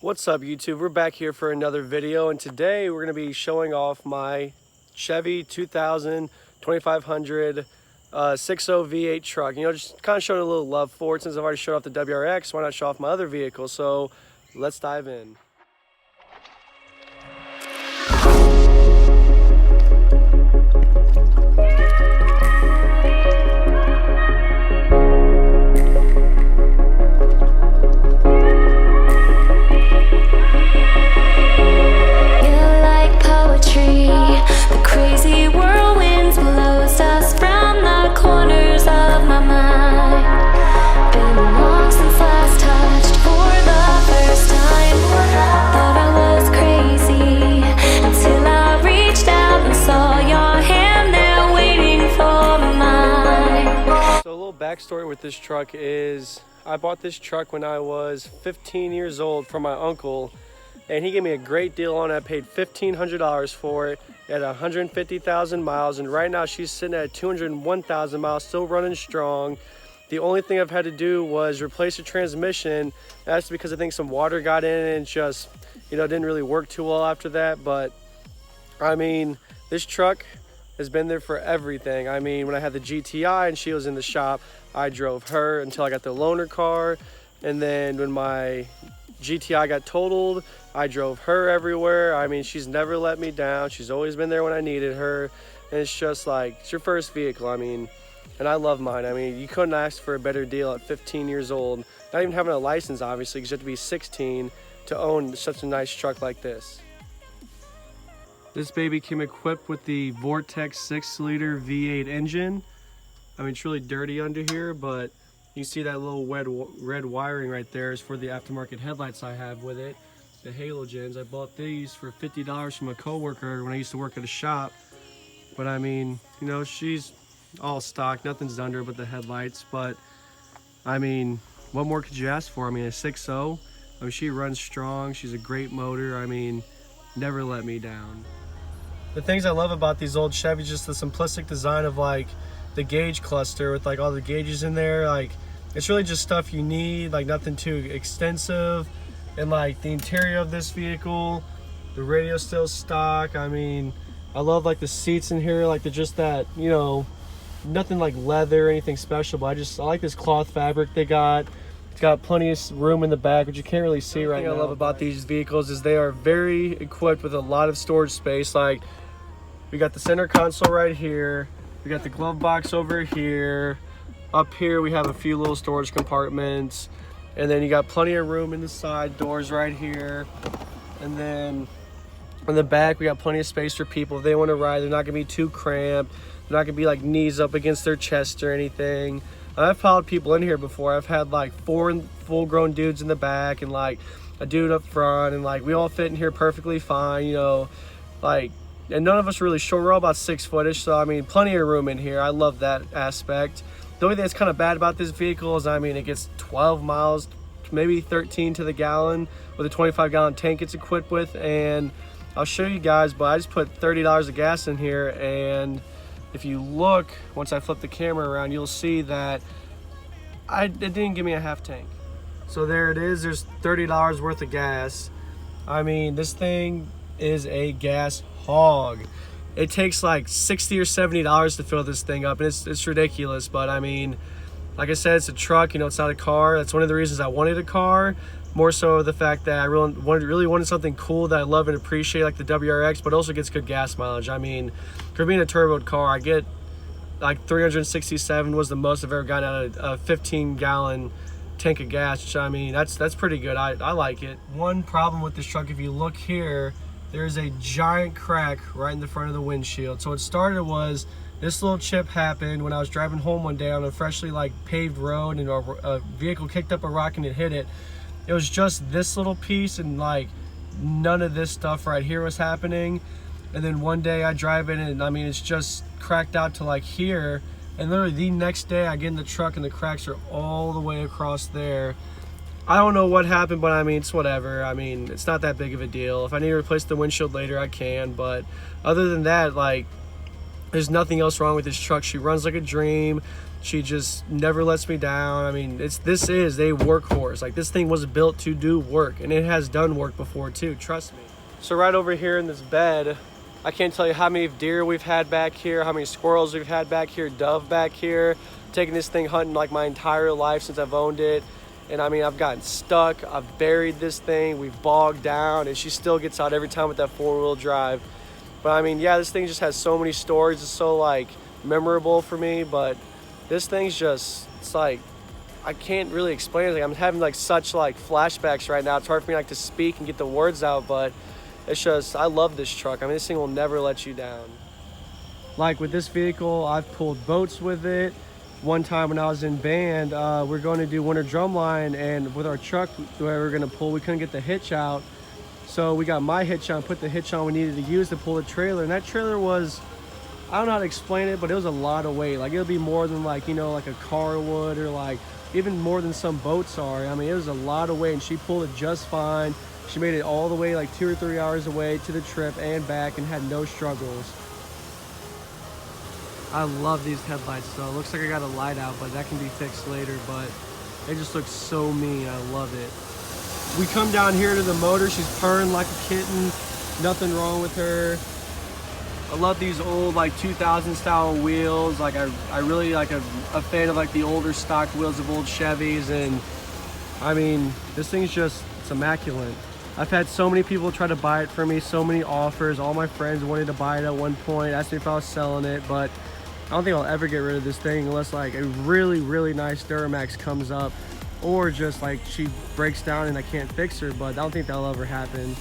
What's up, YouTube? We're back here for another video, and today we're going to be showing off my Chevy 2000 2500 6.0 V8 truck. You know, just kind of showing a little love for it since I've already showed off the WRX. Why not show off my other vehicle? So let's dive in. Backstory with this truck is I bought this truck when I was 15 years old from my uncle, and he gave me a great deal on it. I paid $1,500 for it at 150,000 miles, and right now she's sitting at 201,000 miles, still running strong. The only thing I've had to do was replace the transmission. That's because I think some water got in it and just, you know, didn't really work too well after that. But I mean, this truck has been there for everything. I mean, when I had the GTI and she was in the shop, I drove her until I got the loaner car. And then when my GTI got totaled, I drove her everywhere. I mean, she's never let me down. She's always been there when I needed her. And it's just like, it's your first vehicle. I mean, and I love mine. I mean, you couldn't ask for a better deal at 15 years old. Not even having a license, obviously, because you have to be 16 to own such a nice truck like this. This baby came equipped with the Vortex 6-liter V8 engine. I mean, it's really dirty under here, but you see that little red wiring right there is for the aftermarket headlights I have with it. The halogens. I bought these for $50 from a coworker when I used to work at a shop. But I mean, you know, she's all stock. Nothing's under but the headlights. But I mean, what more could you ask for? I mean, a 6.0. I mean, she runs strong. She's a great motor. I mean, never let me down. The things I love about these old Chevys, just the simplistic design of like the gauge cluster with like all the gauges in there. Like, it's really just stuff you need, like nothing too extensive. And like the interior of this vehicle, the radio's still stock. I mean, I love like the seats in here, like they're just that, you know, nothing like leather or anything special, but I like this cloth fabric they got. It's got plenty of room in the back, which you can't really see right now. The thing I love about these vehicles is they are very equipped with a lot of storage space. Like, we got the center console right here. We got the glove box over here. Up here, we have a few little storage compartments. And then you got plenty of room in the side doors right here. And then in the back, we got plenty of space for people. If they want to ride, they're not going to be too cramped. They're not going to be like knees up against their chest or anything. I've followed people in here before. I've had like 4 full-grown dudes in the back and like a dude up front, and like we all fit in here perfectly fine, you know, like, and none of us are really short. We're all about 6 footish, so I mean, plenty of room in here. I love that aspect. The only thing that's kind of bad about this vehicle is, I mean, it gets 12 miles, maybe 13 to the gallon with a 25-gallon tank it's equipped with. And I'll show you guys, but I just put $30 of gas in here, and if you look, once I flip the camera around, you'll see that it didn't give me a half tank. So there it is. There's $30 worth of gas. I mean, this thing is a gas hog. It takes like $60 or $70 to fill this thing up, and it's ridiculous. But I mean, like I said, it's a truck, you know, it's not a car. That's one of the reasons I wanted a car, more so the fact that I really wanted something cool that I love and appreciate, like the WRX, but also gets good gas mileage. I mean, for being a turboed car, I get like 367 was the most I've ever gotten out of a 15-gallon tank of gas, which, I mean, that's pretty good. I like it. One problem with this truck, if you look here, there's a giant crack right in the front of the windshield. So what started was, this little chip happened when I was driving home one day on a freshly like paved road, and a vehicle kicked up a rock and it hit it. It was just this little piece, and like none of this stuff right here was happening. And then one day I drive it, and I mean, it's just cracked out to like here. And literally the next day I get in the truck and the cracks are all the way across there. I don't know what happened, but I mean, it's whatever. I mean, it's not that big of a deal. If I need to replace the windshield later, I can. But other than that, like, there's nothing else wrong with this truck. She runs like a dream. She just never lets me down. I mean, this is a workhorse. Like, this thing was built to do work, and it has done work before too, trust me. So right over here in this bed, I can't tell you how many deer we've had back here, how many squirrels we've had back here, dove back here. Taking this thing hunting like my entire life since I've owned it. And I mean, I've gotten stuck, I've buried this thing, we've bogged down, and she still gets out every time with that 4-wheel drive. But I mean, yeah, this thing just has so many stories. It's so like memorable for me, but this thing's just, it's like, I can't really explain it. Like, I'm having like such like flashbacks right now. It's hard for me like to speak and get the words out, but it's just, I love this truck. I mean, this thing will never let you down. Like with this vehicle, I've pulled boats with it. One time when I was in band, we're going to do Winter Drumline, and with our truck we were going to pull, we couldn't get the hitch out. So we got my hitch on, put the hitch on we needed to use to pull the trailer. And that trailer was, I don't know how to explain it, but it was a lot of weight. Like, it would be more than like, you know, like a car would, or like even more than some boats are. I mean, it was a lot of weight, and she pulled it just fine. She made it all the way like 2 or 3 hours away to the trip and back and had no struggles. I love these headlights though. It looks like I got a light out, but that can be fixed later, but it just looks so mean. I love it. We come down here to the motor. She's purring like a kitten. Nothing wrong with her. I love these old like 2000 style wheels. Like I really like a fan of like the older stock wheels of old Chevys, and I mean, this thing's just, it's immaculate. I've had so many people try to buy it for me, so many offers. All my friends wanted to buy it at one point, asked me if I was selling it, but I don't think I'll ever get rid of this thing unless like a really, really nice Duramax comes up, or just like she breaks down and I can't fix her, but I don't think that'll ever happen.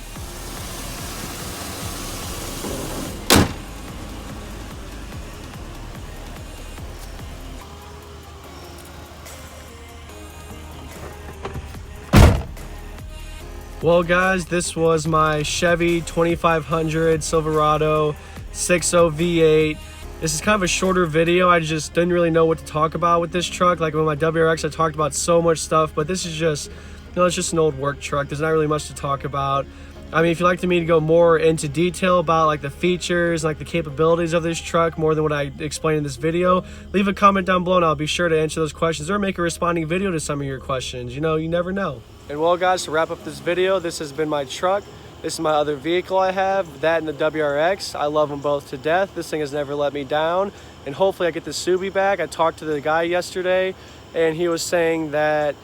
Well guys, this was my Chevy 2500 Silverado 6.0 V8. This is kind of a shorter video. I just didn't really know what to talk about with this truck. Like with my WRX, I talked about so much stuff, but this is just, you know, it's just an old work truck. There's not really much to talk about. I mean, if you'd like me to go more into detail about like the features, like the capabilities of this truck, more than what I explained in this video, leave a comment down below and I'll be sure to answer those questions or make a responding video to some of your questions. You know, you never know. And well guys, to wrap up this video, this has been my truck. This is my other vehicle I have, that and the WRX. I love them both to death. This thing has never let me down. And hopefully I get the Subi back. I talked to the guy yesterday, and he was saying that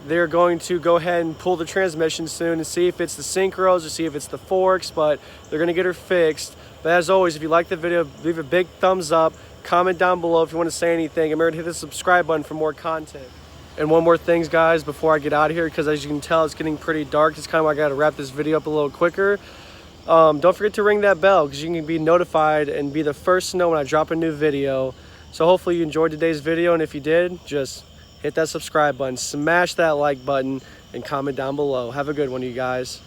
they're going to go ahead and pull the transmission soon and see if it's the synchros or see if it's the forks, but they're gonna get her fixed. But as always, if you like the video, leave a big thumbs up, comment down below if you want to say anything, and remember to hit the subscribe button for more content. And one more thing, guys, before I get out of here, because as you can tell, it's getting pretty dark. It's kind of why I got to wrap this video up a little quicker. Don't forget to ring that bell, because you can be notified and be the first to know when I drop a new video. So hopefully you enjoyed today's video, and if you did, just hit that subscribe button, smash that like button, and comment down below. Have a good one, you guys.